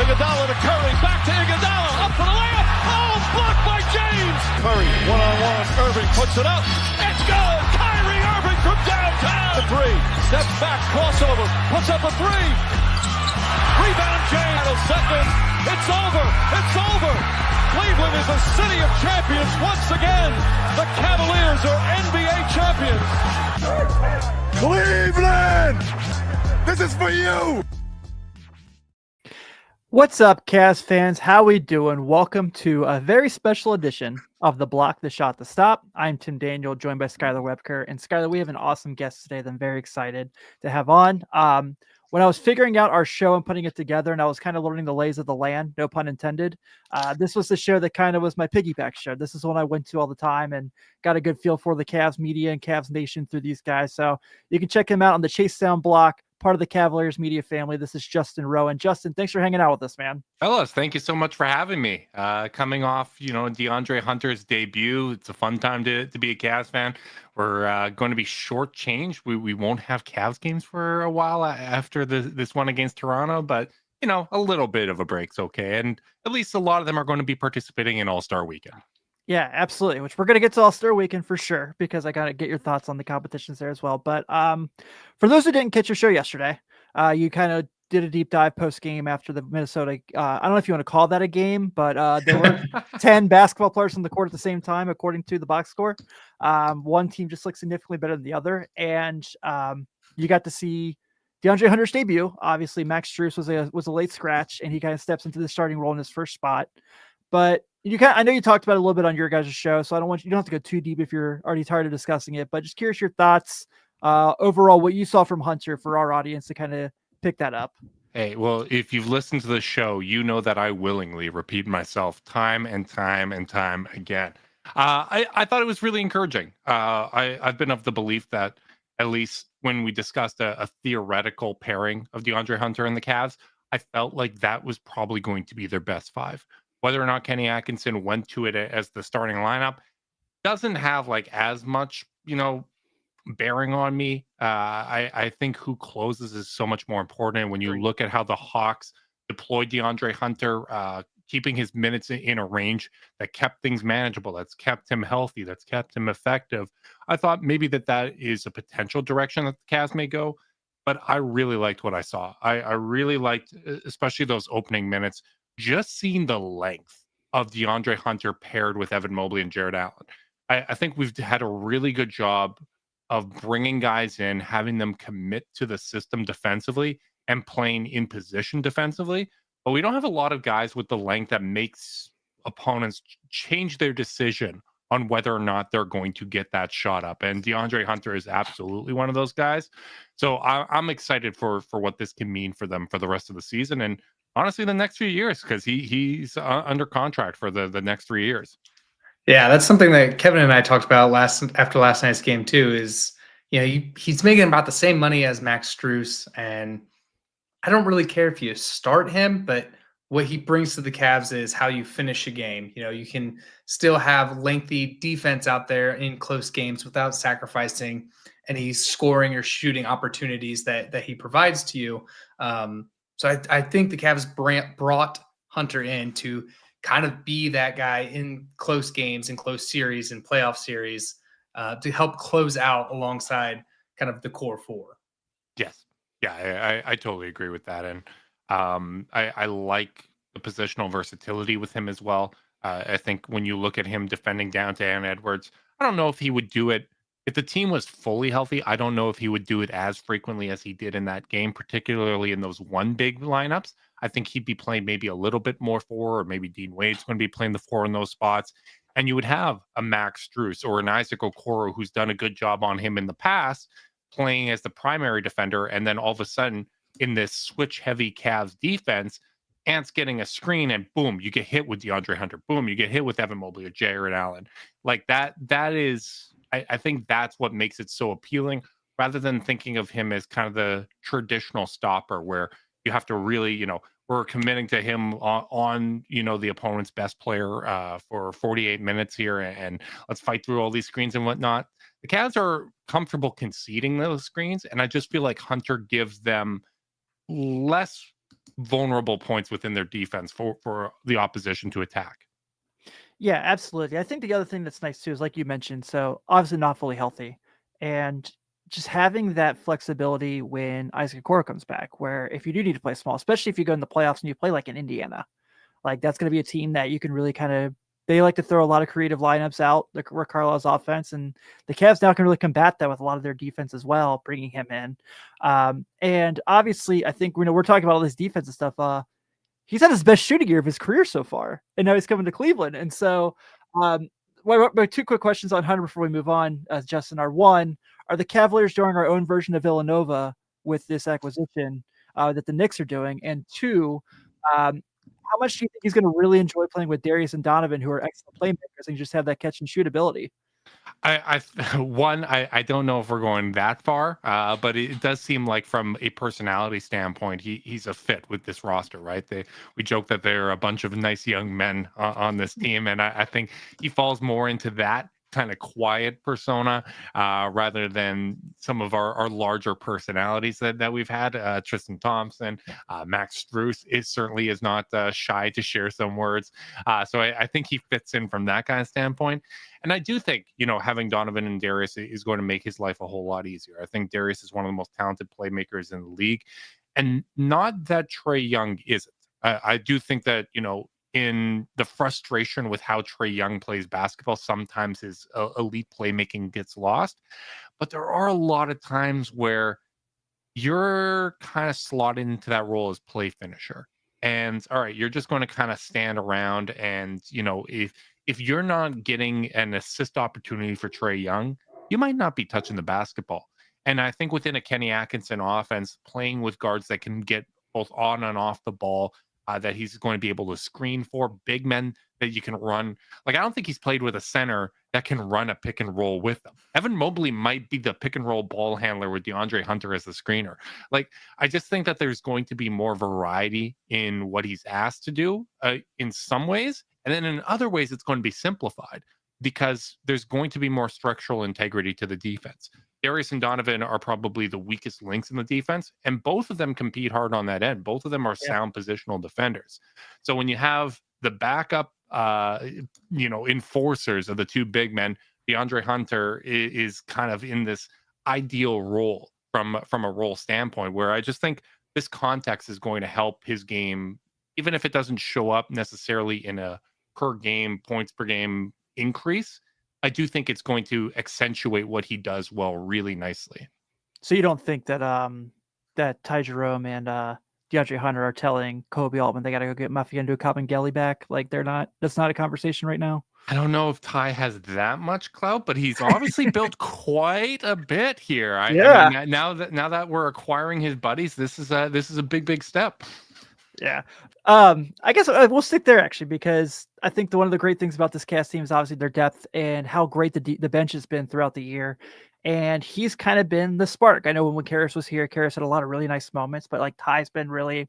Iguodala to Curry, back to Iguodala, up for the layup. Oh, blocked by James. Curry, one-on-one. Irving puts it up. It's good. Kyrie Irving from downtown. The three, steps back, crossover, puts up a three. Rebound James. Second. It's over. It's over. Cleveland is a city of champions once again. The Cavaliers are NBA champions. Cleveland! This is for you! What's up, Cavs fans? How we doing? Welcome to a very special edition of the Block the Shot to Stop. I'm Tim Daniel, joined by Skylar Webker. And Skylar, we have an awesome guest today that I'm very excited to have on. When I was figuring out our show and putting it together, and I was kind of learning the lays of the land, no pun intended, this was the show that kind of was my piggyback show. This is one I went to all the time and got a good feel for the Cavs media and Cavs Nation through these guys. So you can check them out on the Chasedown block, part of the Cavaliers media family. This is Justin Rowan. Justin, thanks for hanging out with us, man. Fellas, thank you so much for having me. Coming off, DeAndre Hunter's debut, it's a fun time to be a Cavs fan. We're going to be shortchanged. We won't have Cavs games for a while after this one against Toronto, but a little bit of a break's okay. And at least a lot of them are going to be participating in All-Star Weekend. Yeah, absolutely. Which we're going to get to All-Star Weekend for sure, because I got to get your thoughts on the competitions there as well. But for those who didn't catch your show yesterday, you kind of did a deep dive post game after the Minnesota. I don't know if you want to call that a game, but there were 10 basketball players on the court at the same time, according to the box score. One team just looked significantly better than the other. And you got to see DeAndre Hunter's debut. Obviously, Max Strus was a late scratch, and he kind of steps into the starting role in his first spot. But I know you talked about it a little bit on your guys' show, so you don't have to go too deep if you're already tired of discussing it, but just curious your thoughts overall, what you saw from Hunter for our audience to kind of pick that up. Hey, well, if you've listened to the show, you know that I willingly repeat myself time and time and time again. I thought it was really encouraging. I've been of the belief that at least when we discussed a theoretical pairing of DeAndre Hunter and the Cavs, I felt like that was probably going to be their best five. Whether or not Kenny Atkinson went to it as the starting lineup doesn't have like as much, bearing on me. I think who closes is so much more important. And when you look at how the Hawks deployed DeAndre Hunter, keeping his minutes in a range that kept things manageable, that's kept him healthy, that's kept him effective, I thought maybe that is a potential direction that the Cavs may go. But I really liked what I saw. I really liked, especially those opening minutes, just seeing the length of DeAndre Hunter paired with Evan Mobley and Jared Allen. I think we've had a really good job of bringing guys in, having them commit to the system defensively and playing in position defensively. But we don't have a lot of guys with the length that makes opponents change their decision on whether or not they're going to get that shot up. And DeAndre Hunter is absolutely one of those guys. So I'm excited for what this can mean for them for the rest of the season. And honestly, the next few years, because he's under contract for the next 3 years. Yeah, that's something that Kevin and I talked about after last night's game too. Is he's making about the same money as Max Strus, and I don't really care if you start him, but what he brings to the Cavs is how you finish a game. You can still have lengthy defense out there in close games without sacrificing any scoring or shooting opportunities that he provides to you. So I think the Cavs brought Hunter in to kind of be that guy in close games, in close series, and playoff series to help close out alongside kind of the core four. Yes. Yeah, I totally agree with that. And I like the positional versatility with him as well. I think when you look at him defending down to Aaron Edwards, I don't know if he would do it. If the team was fully healthy, I don't know if he would do it as frequently as he did in that game, particularly in those one big lineups. I think he'd be playing maybe a little bit more four, or maybe Dean Wade's going to be playing the four in those spots. And you would have a Max Strus or an Isaac Okoro who's done a good job on him in the past, playing as the primary defender. And then all of a sudden, in this switch-heavy Cavs defense, Ant's getting a screen and boom, you get hit with DeAndre Hunter. Boom, you get hit with Evan Mobley or Jared Allen. Like that is... I think that's what makes it so appealing, rather than thinking of him as kind of the traditional stopper where you have to really, we're committing to him on the opponent's best player for 48 minutes here, and let's fight through all these screens and whatnot. The Cavs are comfortable conceding those screens, and I just feel like Hunter gives them less vulnerable points within their defense for the opposition to attack. Yeah, absolutely. I think the other thing that's nice too is like you mentioned, so obviously not fully healthy, and just having that flexibility when Isaac Okoro comes back, where if you do need to play small, especially if you go in the playoffs and you play like in Indiana, like that's going to be a team that you can really kind of. They like to throw a lot of creative lineups out, the Rick Carlisle's offense, and the Cavs now can really combat that with a lot of their defense as well, bringing him in. And obviously, I think we're talking about all this defensive stuff. He's had his best shooting year of his career so far, and now he's coming to Cleveland. And so, my two quick questions on Hunter before we move on, Justin, are one: are the Cavaliers doing our own version of Villanova with this acquisition that the Knicks are doing? And two, how much do you think he's going to really enjoy playing with Darius and Donovan, who are excellent playmakers and just have that catch and shoot ability? I don't know if we're going that far, but it does seem like from a personality standpoint, he's a fit with this roster, right? We joke that there are a bunch of nice young men on this team, and I think he falls more into that kind of quiet persona rather than some of our larger personalities that we've had. Tristan Thompson, Max Strus certainly is not shy to share some words. So I think he fits in from that kind of standpoint. And I do think, having Donovan and Darius is going to make his life a whole lot easier. I think Darius is one of the most talented playmakers in the league. And not that Trae Young isn't. I do think that, in the frustration with how Trae Young plays basketball, sometimes his elite playmaking gets lost. But there are a lot of times where you're kind of slotted into that role as play finisher. And all right, you're just going to kind of stand around and, if you're not getting an assist opportunity for Trae Young, you might not be touching the basketball. And I think within a Kenny Atkinson offense, playing with guards that can get both on and off the ball, that he's going to be able to screen for big men that you can run. Like, I don't think he's played with a center that can run a pick and roll with them. Evan Mobley might be the pick and roll ball handler with DeAndre Hunter as the screener. Like, I just think that there's going to be more variety in what he's asked to do in some ways. And then in other ways, it's going to be simplified because there's going to be more structural integrity to the defense. Darius and Donovan are probably the weakest links in the defense, and both of them compete hard on that end. Both of them are sound positional defenders. So when you have the backup, enforcers of the two big men, DeAndre Hunter is kind of in this ideal role from a role standpoint, where I just think this context is going to help his game, even if it doesn't show up necessarily in a per game, points per game increase. I do think it's going to accentuate what he does well really nicely. So you don't think that that Ty Jerome and DeAndre Hunter are telling Kobe Altman they got to go get Mafia Kabengele back? Like, that's not a conversation right now? I don't know if Ty has that much clout, but he's obviously built quite a bit here. I mean, now that we're acquiring his buddies, this is a big step. Yeah. I guess we'll stick there actually, because I think one of the great things about this cast team is obviously their depth and how great the bench has been throughout the year. And he's kind of been the spark. I know when Karras was here, Karras had a lot of really nice moments, but like Ty's been really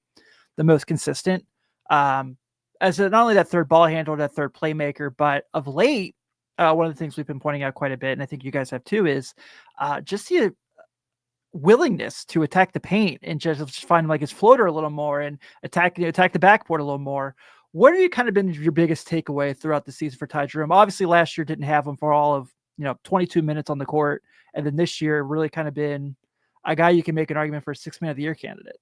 the most consistent. As not only that third ball handler, that third playmaker, but of late, one of the things we've been pointing out quite a bit, and I think you guys have too, is just the willingness to attack the paint and just find like his floater a little more and attack the backboard a little more. What have you kind of been your biggest takeaway throughout the season for Ty Jerome? Obviously last year didn't have him for all of 22 minutes on the court, and then this year really kind of been a guy you can make an argument for a 6 Man of the Year candidate.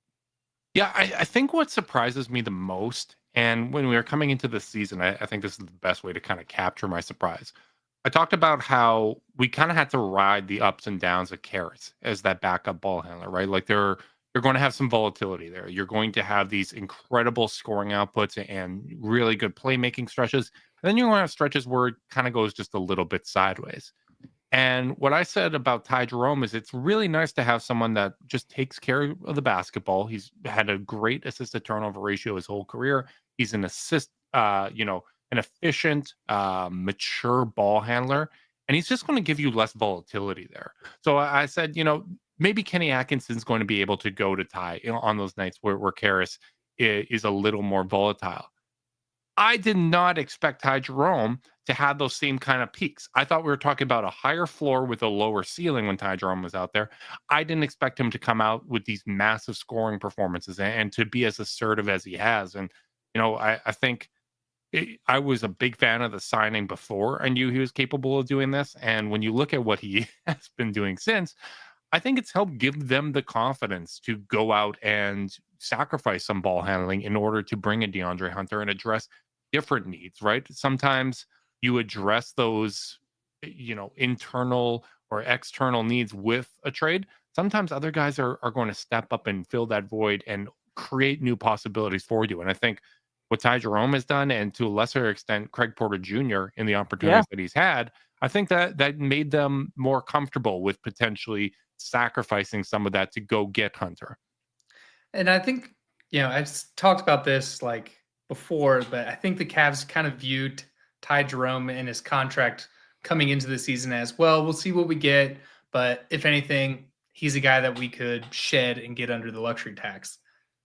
Yeah, I think what surprises me the most, and when we were coming into this season, I think this is the best way to kind of capture my surprise. I talked about how we kind of had to ride the ups and downs of Karras as that backup ball handler, right? Like you're going to have some volatility there. You're going to have these incredible scoring outputs and really good playmaking stretches. And then you're going to have stretches where it kind of goes just a little bit sideways. And what I said about Ty Jerome is it's really nice to have someone that just takes care of the basketball. He's had a great assist to turnover ratio his whole career. He's an an efficient, mature ball handler, and he's just going to give you less volatility there. So I said, maybe Kenny Atkinson's going to be able to go to Ty on those nights where Karras is a little more volatile. I did not expect Ty Jerome to have those same kind of peaks. I thought we were talking about a higher floor with a lower ceiling when Ty Jerome was out there. I didn't expect him to come out with these massive scoring performances and to be as assertive as he has. And, I think I was a big fan of the signing before I knew he was capable of doing this. And when you look at what he has been doing since, I think it's helped give them the confidence to go out and sacrifice some ball handling in order to bring in DeAndre Hunter and address different needs, right? Sometimes you address those, internal or external needs with a trade. Sometimes other guys are going to step up and fill that void and create new possibilities for you. And I think what Ty Jerome has done, and to a lesser extent, Craig Porter Jr. in the opportunities that he's had, I think that made them more comfortable with potentially sacrificing some of that to go get Hunter. And I think, I've talked about this like before, but I think the Cavs kind of viewed Ty Jerome and his contract coming into the season as, well, we'll see what we get. But if anything, he's a guy that we could shed and get under the luxury tax.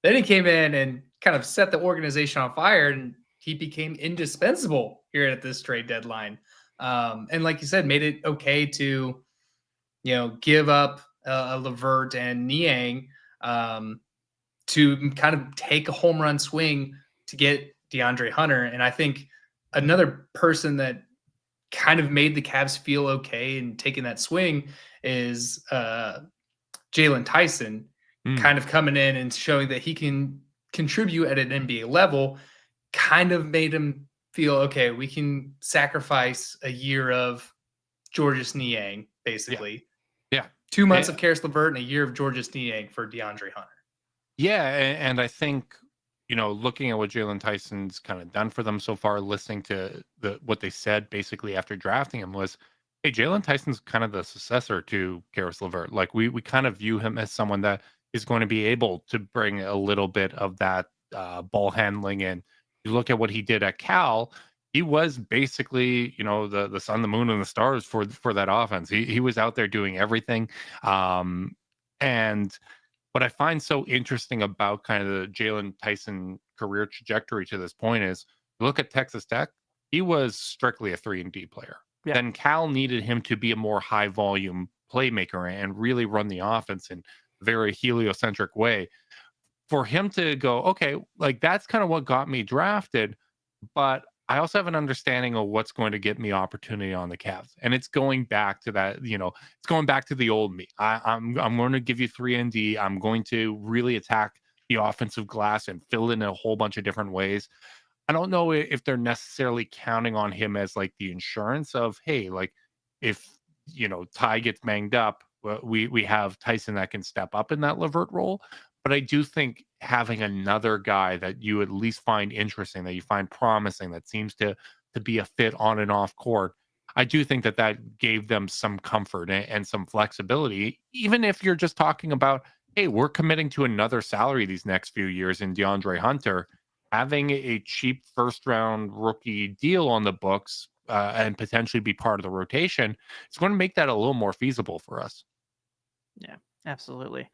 Then he came in and kind of set the organization on fire, and he became indispensable here at this trade deadline. And like you said, made it okay to, give up LeVert and Niang to kind of take a home run swing to get DeAndre Hunter. And I think another person that kind of made the Cavs feel okay and taking that swing is Jalen Tyson, kind of coming in and showing that he can contribute at an NBA level, kind of made him feel, okay, we can sacrifice a year of Georges Niang, basically. Yeah. 2 months of Karis LeVert and a year of Georges Niang for DeAndre Hunter. Yeah, and I think, looking at what Jalen Tyson's kind of done for them so far, listening to what they said basically after drafting him was, hey, Jalen Tyson's kind of the successor to Karis LeVert. Like we kind of view him as someone that is going to be able to bring a little bit of that ball handling in. You look at what he did at Cal, he was basically, the sun, the moon, and the stars for that offense. He was out there doing everything. And what I find so interesting about kind of the Jalen Tyson career trajectory to this point is, look at Texas Tech. He was strictly a 3-and-D player. Yeah. Then Cal needed him to be a more high volume playmaker and really run the offense in a very heliocentric way. For him to go, okay, like that's kind of what got me drafted, but I also have an understanding of what's going to get me opportunity on the Cavs. And it's going back to that, it's going back to the old me. I'm going to give you 3-and-D. I'm going to really attack the offensive glass and fill in a whole bunch of different ways. I don't know if they're necessarily counting on him as like the insurance of, hey, like if, Ty gets banged up, we have Tyson that can step up in that LeVert role. But I do think having another guy that you at least find interesting, that you find promising, that seems to be a fit on and off court, I do think that gave them some comfort and some flexibility, even if you're just talking about, hey, we're committing to another salary these next few years in DeAndre Hunter. Having a cheap first-round rookie deal on the books and potentially be part of the rotation, it's going to make that a little more feasible for us. Yeah, absolutely.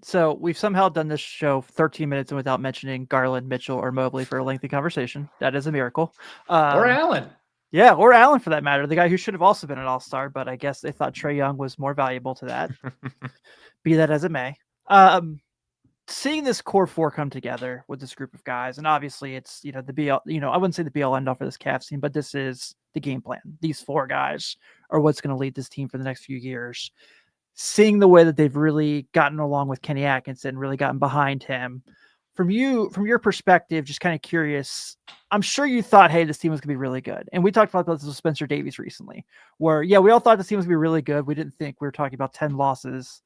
So we've somehow done this show 13 minutes and without mentioning Garland, Mitchell, or Mobley for a lengthy conversation. That is a miracle. Or Allen. Yeah, or Allen for that matter. The guy who should have also been an all-star, but I guess they thought Trae Young was more valuable to that. Be that as it may. Seeing this core four come together with this group of guys, and obviously it's, the BL, I wouldn't say the BL end all for this Cavs team, but this is the game plan. These four guys are what's going to lead this team for the next few years. Seeing the way that they've really gotten along with Kenny Atkinson, really gotten behind him. From your perspective, just kind of curious, I'm sure you thought, hey, this team was going to be really good. And we talked about this with Spencer Davies recently, where, we all thought this team was going to be really good. We didn't think we were talking about 10 losses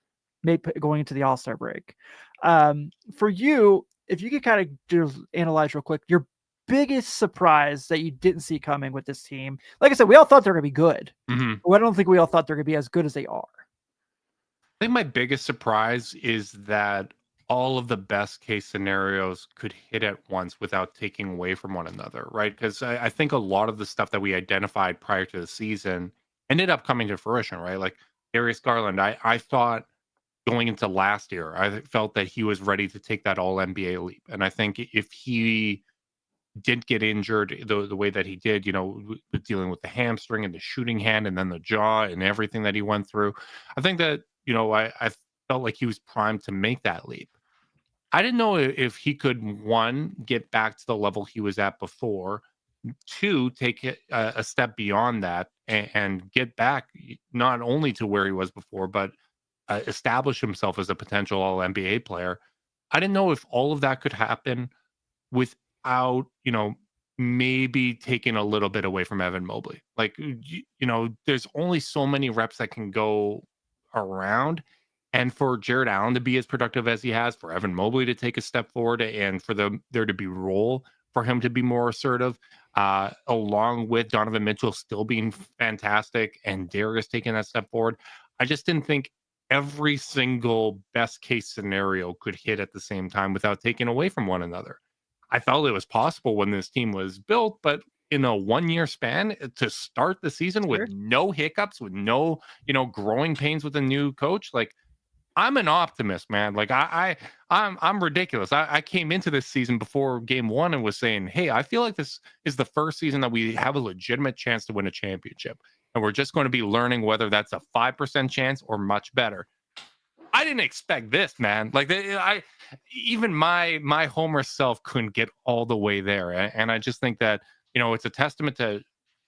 going into the All-Star break. For you, if you could kind of analyze real quick, your biggest surprise that you didn't see coming with this team. Like I said, we all thought they were going to be good. Mm-hmm. But I don't think we all thought they're going to be as good as they are. I think my biggest surprise is that all of the best case scenarios could hit at once without taking away from one another, right? Because I think a lot of the stuff that we identified prior to the season ended up coming to fruition, right? Like Darius Garland, I thought going into last year, I felt that he was ready to take that all NBA leap. And I think if he didn't get injured the way that he did, dealing with the hamstring and the shooting hand and then the jaw and everything that he went through. I think that, I felt like he was primed to make that leap. I didn't know if he could, one, get back to the level he was at before, two, take it a step beyond that and get back not only to where he was before, but establish himself as a potential All NBA player. I didn't know if all of that could happen without, maybe taking a little bit away from Evan Mobley. Like, there's only so many reps that can go around. And for Jared Allen to be as productive as he has, for Evan Mobley to take a step forward, and for there to be role for him to be more assertive, along with Donovan Mitchell still being fantastic and Darius taking that step forward, I just didn't think every single best case scenario could hit at the same time without taking away from one another. I felt it was possible when this team was built, but in a 1-year span to start the season with no hiccups, with no, growing pains with a new coach, like, I'm an optimist, man. Like I'm ridiculous. I came into this season before game 1 and was saying, hey, I feel like this is the first season that we have a legitimate chance to win a championship. And we're just going to be learning whether that's a 5% chance or much better. I didn't expect this, man. Like even my Homer self couldn't get all the way there. And I just think that, it's a testament to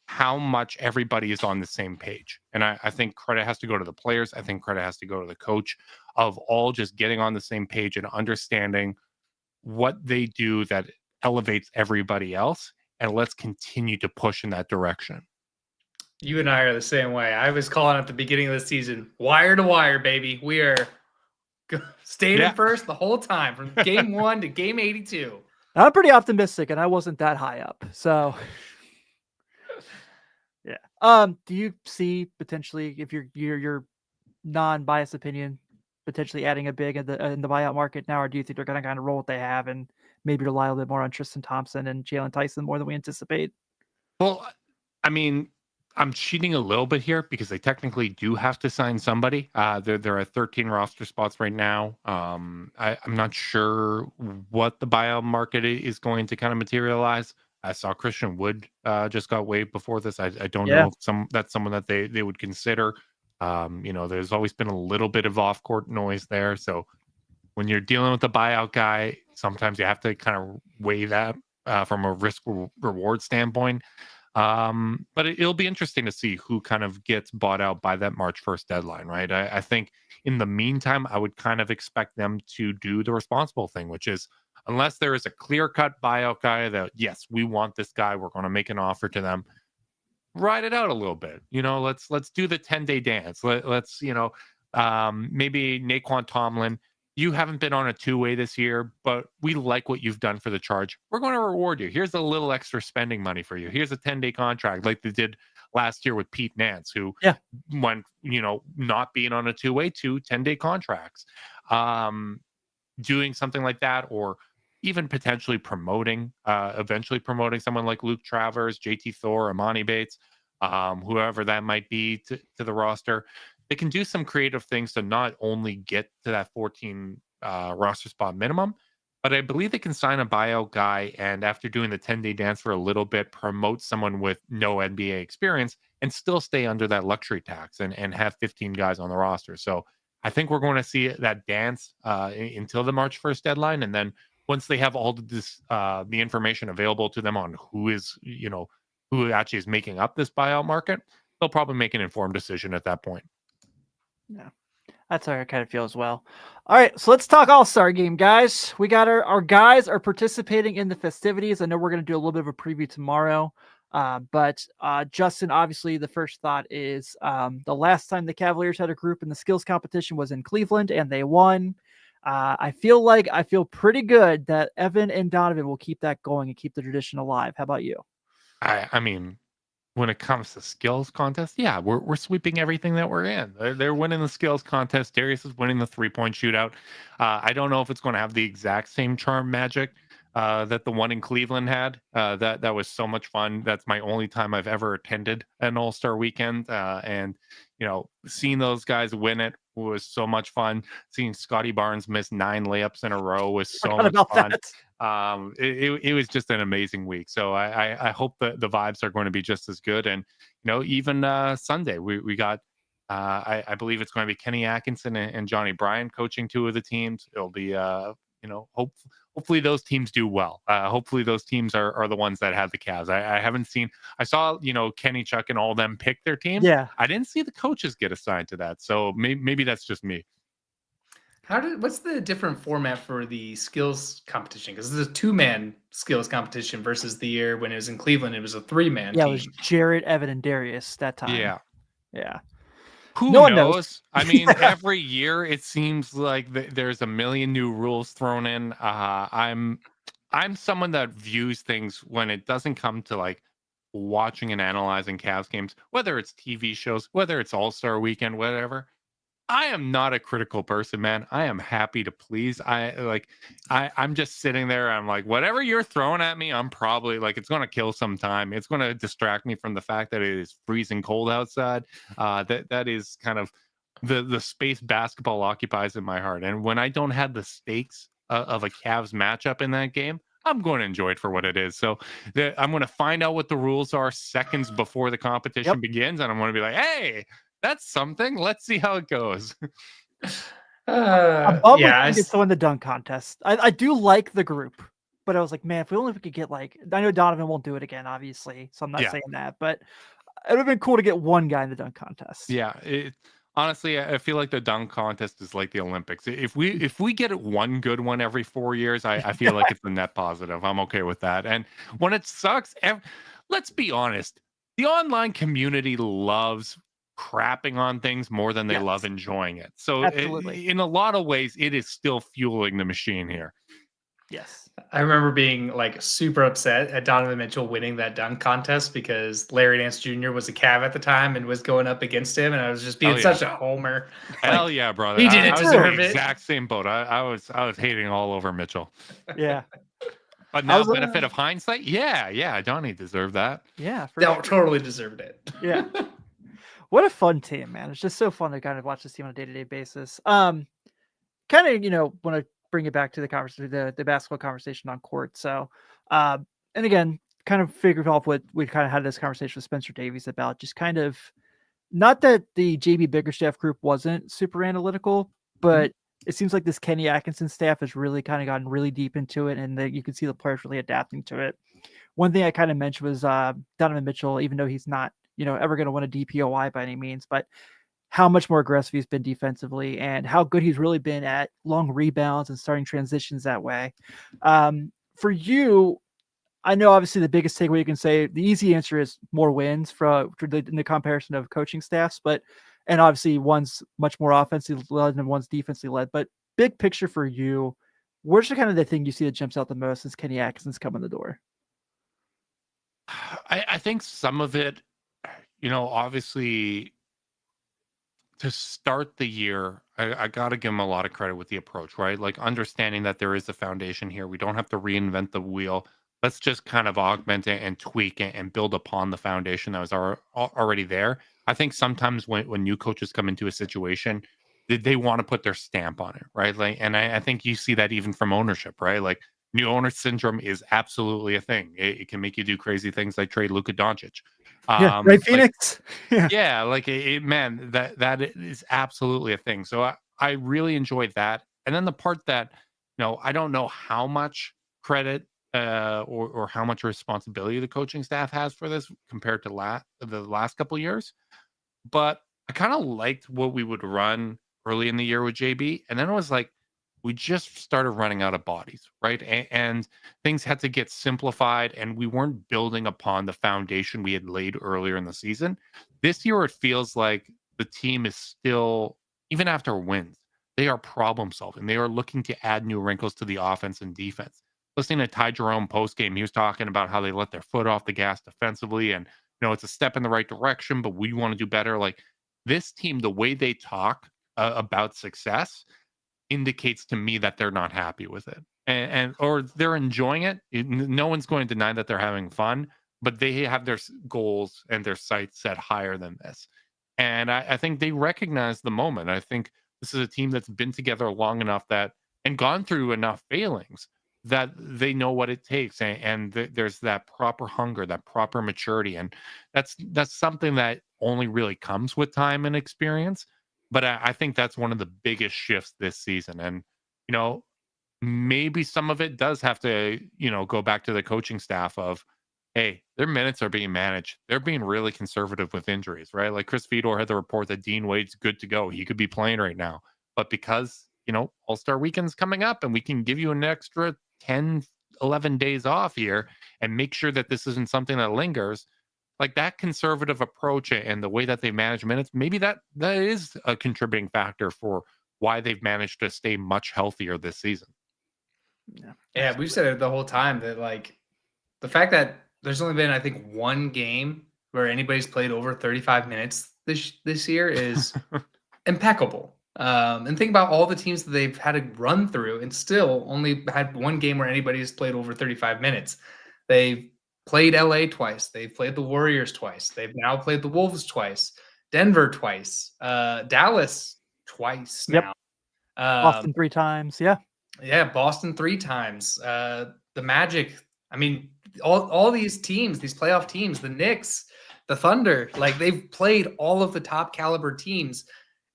how much everybody is on the same page. And I think credit has to go to the players. I think credit has to go to the coach, of all just getting on the same page and understanding what they do that elevates everybody else. And let's continue to push in that direction. You and I are the same way. I was calling at the beginning of the season, wire to wire, baby. We are staying in first the whole time from game 1 to game 82. I'm pretty optimistic, and I wasn't that high up. So, yeah. Do you see potentially, if your non-biased opinion, potentially adding a big in the buyout market now, or do you think they're going to kind of roll what they have and maybe rely a little bit more on Tristan Thompson and Jalen Tyson more than we anticipate? Well, I mean, I'm cheating a little bit here because they technically do have to sign somebody. There are 13 roster spots right now. I'm not sure what the buyout market is going to kind of materialize. I saw Christian Wood just got waived before this. I don't know if that's someone that they would consider. There's always been a little bit of off-court noise there. So when you're dealing with a buyout guy, sometimes you have to kind of weigh that from a risk-reward standpoint. But it'll be interesting to see who kind of gets bought out by that March 1st deadline, right? I think in the meantime, I would kind of expect them to do the responsible thing, which is, unless there is a clear-cut buyout guy that, yes, we want this guy, we're going to make an offer to them, ride it out a little bit. Let's do the 10-day dance. Let's maybe Naquan Tomlin, you haven't been on a two-way this year, but we like what you've done for the Charge. We're going to reward you. Here's a little extra spending money for you. Here's a 10-day contract like they did last year with Pete Nance, who went, not being on a two-way to 10-day contracts. Doing something like that, or even potentially eventually promoting someone like Luke Travers, JT Thor, Amani Bates, whoever that might be to the roster. They can do some creative things to not only get to that 14 roster spot minimum, but I believe they can sign a buyout guy, and after doing the 10-day dance for a little bit, promote someone with no NBA experience and still stay under that luxury tax and have 15 guys on the roster. So I think we're going to see that dance until the March 1st deadline. And then once they have all this, the information available to them on who actually is making up this buyout market, they'll probably make an informed decision at that point. Yeah, that's how I kind of feel as well. All right, so let's talk All-Star Game, guys. We got our guys are participating in the festivities. I know we're going to do a little bit of a preview tomorrow, but Justin, obviously the first thought is the last time the Cavaliers had a group in the skills competition was in Cleveland, and they won. I feel pretty good that Evan and Donovan will keep that going and keep the tradition alive. How about you? I mean, when it comes to skills contest, yeah, we're sweeping everything that we're in. They're winning the skills contest. Darius is winning the 3-point shootout. I don't know if it's going to have the exact same charm magic that the one in Cleveland had. That was so much fun. That's my only time I've ever attended an All-Star weekend. And seeing those guys win it was so much fun. Seeing Scotty Barnes miss 9 layups in a row was so Forgot much about fun. that. It was just an amazing week. So I hope that the vibes are going to be just as good. And even Sunday we got I believe it's going to be Kenny Atkinson and Johnny Bryan coaching 2 of the teams. It'll be hopefully those teams do well. Hopefully those teams are the ones that have the Cavs. I haven't seen. I saw Kenny, Chuck, and all them pick their teams. Yeah. I didn't see the coaches get assigned to that. So maybe that's just me. What's the different format for the skills competition? Because this is a 2-man skills competition versus the year when it was in Cleveland, it was a 3-man Yeah, team. it was Jarrett, Evan, and Darius that time. Yeah. Who No one knows? I mean, every year it seems like there's a million new rules thrown in. I'm someone that views things when it doesn't come to like watching and analyzing Cavs games, whether it's TV shows, whether it's All-Star Weekend, whatever. I am not a critical person, man. I am happy to please. I'm just sitting there. I'm like, whatever you're throwing at me, I'm probably like, it's going to kill some time. It's going to distract me from the fact that it is freezing cold outside. That is kind of the space basketball occupies in my heart. And when I don't have the stakes of a Cavs matchup in that game, I'm going to enjoy it for what it is. So I'm going to find out what the rules are seconds before the competition begins. And I'm going to be like, hey, that's something. Let's see how it goes. I get to win the dunk contest. I do like the group, but I was like, man, if we could get like, I know Donovan won't do it again, obviously, so I'm not saying that, but it would have been cool to get one guy in the dunk contest. Yeah, honestly, I feel like the dunk contest is like the Olympics. If we get one good one every 4 years, I feel like it's a net positive. I'm okay with that. And when it sucks, let's be honest, the online community loves crapping on things more than they love enjoying it. So in a lot of ways, it is still fueling the machine here. Yes. I remember being like super upset at Donovan Mitchell winning that dunk contest because Larry Nance Jr. was a Cav at the time and was going up against him, and I was just being such a homer. Hell yeah, brother! He didn't deserve it. Exact same boat. I was hating all over Mitchell. Yeah. But now, benefit of hindsight, yeah, Donnie deserved that. Yeah, totally deserved it. Yeah. What a fun team, man. It's just so fun to kind of watch this team on a day-to-day basis. Kind of, want to bring it back to the conversation, the basketball conversation on court. So, and again, kind of figured off what we kind of had this conversation with Spencer Davies about, just kind of, not that the JB Bickerstaff group wasn't super analytical, but it seems like this Kenny Atkinson staff has really kind of gotten really deep into it, and you can see the players really adapting to it. One thing I kind of mentioned was Donovan Mitchell, even though he's not, ever going to win a DPOY by any means, but how much more aggressive he's been defensively and how good he's really been at long rebounds and starting transitions that way. For you, I know obviously the biggest takeaway you can say, the easy answer is more wins in the comparison of coaching staffs, and obviously one's much more offensively led and one's defensively led, but big picture for you, where's the kind of the thing you see that jumps out the most since Kenny Atkinson's come in the door? I think some of it, obviously to start the year, I got to give him a lot of credit with the approach, right? Like understanding that there is a foundation here. We don't have to reinvent the wheel. Let's just kind of augment it and tweak it and build upon the foundation that was already there. I think sometimes when new coaches come into a situation, they want to put their stamp on it, right? Like, and I think you see that even from ownership, right? Like new owner syndrome is absolutely a thing. It can make you do crazy things like trade Luka Doncic. Right, Phoenix. Man, that is absolutely a thing. So I really enjoyed that. And then the part that, I don't know how much credit or how much responsibility the coaching staff has for this compared to the last couple of years. But I kind of liked what we would run early in the year with JB. And then it was like, we just started running out of bodies, right? And things had to get simplified, and we weren't building upon the foundation we had laid earlier in the season. This year, it feels like the team is still, even after wins, they are problem solving. They are looking to add new wrinkles to the offense and defense. Listening to Ty Jerome postgame, he was talking about how they let their foot off the gas defensively, and it's a step in the right direction, but we want to do better. Like this team, the way they talk about success indicates to me that they're not happy with it, and or they're enjoying it. No one's going to deny that they're having fun, but they have their goals and their sights set higher than this. And I think they recognize the moment. I think This is a team that's been together long enough and gone through enough failings that they know what it takes, and there's that proper hunger, that proper maturity, and that's something that only really comes with time and experience. But I think that's one of the biggest shifts this season, and maybe some of it does have to go back to the coaching staff of, hey, their minutes are being managed. They're being really conservative with injuries, right? Like Chris Fedor had the report that Dean Wade's good to go. He could be playing right now. But because, All-Star Weekend's coming up and we can give you an extra 10, 11 days off here and make sure that this isn't something that lingers, like that conservative approach and the way that they manage minutes, maybe that is a contributing factor for why they've managed to stay much healthier this season. Yeah, we've said it the whole time that like the fact that there's only been, I think, one game where anybody's played over 35 minutes this year is impeccable. And think about all the teams that they've had to run through and still only had one game where anybody's played over 35 minutes. They've played LA twice. They've played the Warriors twice. They've now played the Wolves twice, Denver twice, Dallas twice now. Boston 3 times. Yeah. Yeah, Boston 3 times. The Magic. I mean, all these teams, these playoff teams, the Knicks, the Thunder, like they've played all of the top caliber teams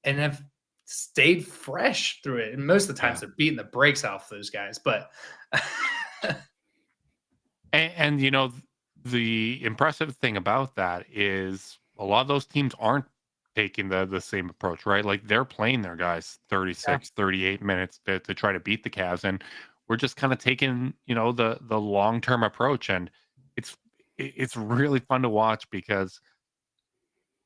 and have stayed fresh through it. And most of the times they're beating the brakes off those guys. But and the impressive thing about that is a lot of those teams aren't taking the same approach, right? Like they're playing their guys 36, 38 minutes to try to beat the Cavs. And we're just kind of taking, the long-term approach. And it's really fun to watch because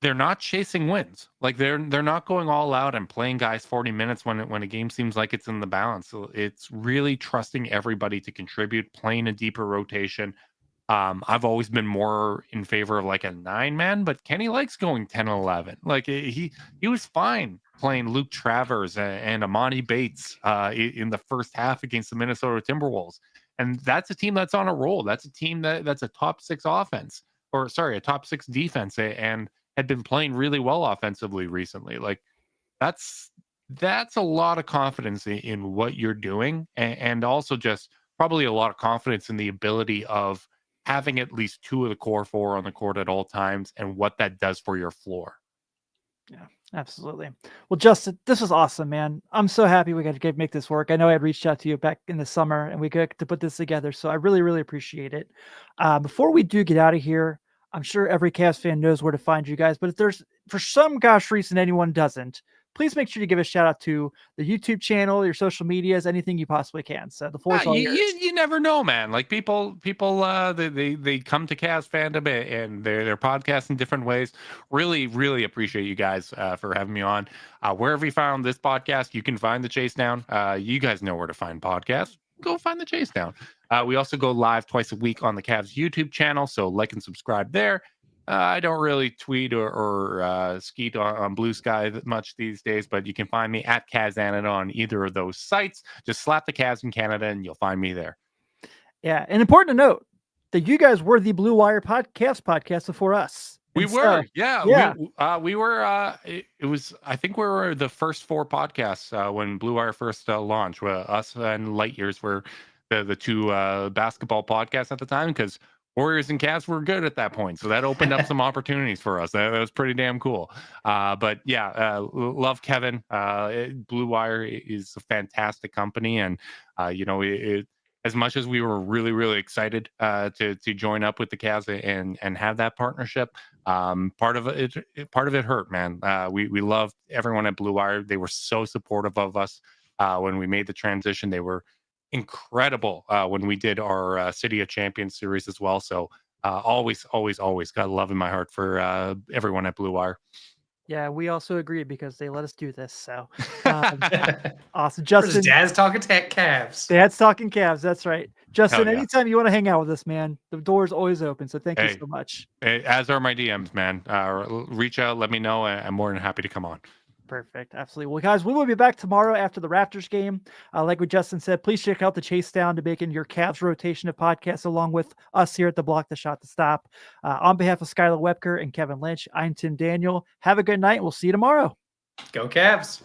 they're not chasing wins. Like they're not going all out and playing guys 40 minutes when a game seems like it's in the balance. So it's really trusting everybody to contribute, playing a deeper rotation. I've always been more in favor of like a 9-man, but Kenny likes going 10-11. Like he was fine playing Luke Travers and Amani Bates in the first half against the Minnesota Timberwolves. And that's a team that's on a roll. That's a team that's a top 6 offense, a top 6 defense, and had been playing really well offensively recently. Like that's a lot of confidence in what you're doing, and also just probably a lot of confidence in the ability of having at least 2 of the core 4 on the court at all times and what that does for your floor. Yeah, absolutely. Well, Justin, this was awesome, man. I'm so happy we got to make this work. I know I had reached out to you back in the summer and we got to put this together. So I really, really appreciate it. Before we do get out of here, I'm sure every Cavs fan knows where to find you guys, but if there's for some gosh reason anyone doesn't, please make sure to give a shout out to the YouTube channel, your social medias, anything you possibly can. So the floor is all yours. You never know, man. Like people, they come to Cavs fandom and they're podcasts in different ways. Really, really appreciate you guys for having me on. Wherever you found this podcast, you can find the Chasedown. You guys know where to find podcasts. Go find the Chasedown. We also go live twice a week on the Cavs YouTube channel, so like and subscribe there. I don't really tweet or skeet on Blue Sky that much these days, but you can find me at Kazanada on either of those sites. Just slap the Cavs in Canada and you'll find me there. Yeah, and important to note that you guys were the Blue Wire Cavs podcast before us. We were, yeah. We were. It was. I think we were the first 4 podcasts when Blue Wire first launched. Us and Light Years were the 2 basketball podcasts at the time because Warriors and Cavs were good at that point, so that opened up some opportunities for us. That was pretty damn cool. But yeah, love Kevin. Blue Wire is a fantastic company, and as much as we were really, really excited to join up with the Cavs and have that partnership, part of it hurt, man. We loved everyone at Blue Wire. They were so supportive of us when we made the transition. They were incredible when we did our City of Champions series as well. So always got love in my heart for everyone at Blue Wire. Yeah, we also agree because they let us do this. So awesome. Justin, Dad's talking Cavs. Dad's talking Cavs. That's right. Justin, yeah. Anytime you want to hang out with us, man, the door is always open. So thank you so much. As are my DMs, man. Reach out, let me know. I'm more than happy to come on. Perfect. Absolutely. Well, guys, we will be back tomorrow after the Raptors game. Like what Justin said, please check out the Chasedown to begin your Cavs rotation of podcasts along with us here at the Block the Shot to Stop. On behalf of Skylar Webker and Kevin Lynch, I'm Tim Daniel. Have a good night. We'll see you tomorrow. Go Cavs.